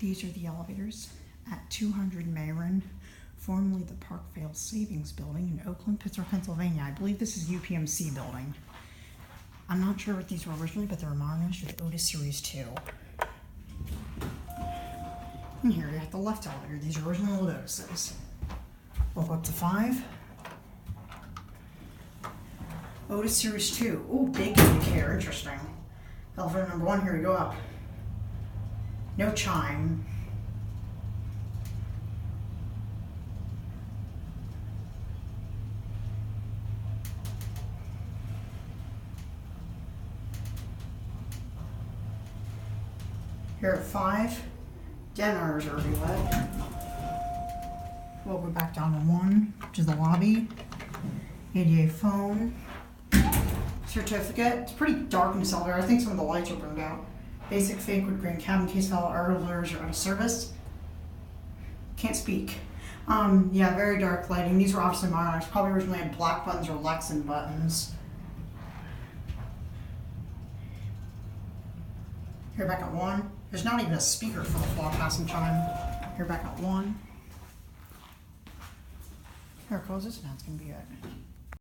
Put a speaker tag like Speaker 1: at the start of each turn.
Speaker 1: These are the elevators at 200 Meyran, formerly the Parkvale Savings Building in Oakland, Pittsburgh, Pennsylvania. I believe this is UPMC building. I'm not sure what these were originally, but they're modernized with Otis Series 2. And here you have the left elevator. These are original Otises. We'll go up to 5. Otis Series 2. Oh, big care. Interesting. Elevator number 1. Here we go up. No chime. Here at 5, dinner is already lit. We'll go back down to 1, which is the lobby. ADA phone. Certificate. It's pretty dark in this elevator. I think some of the lights are burned out. Basic fake wood grain cabin case file. Alerts are out of service. Can't speak. Yeah, very dark lighting. These were obviously modernized. Probably originally had black buttons or Lexan buttons. Here back at 1. There's not even a speaker for the broadcasting chime. Here back at 1. Here it closes. Now it's going to be it.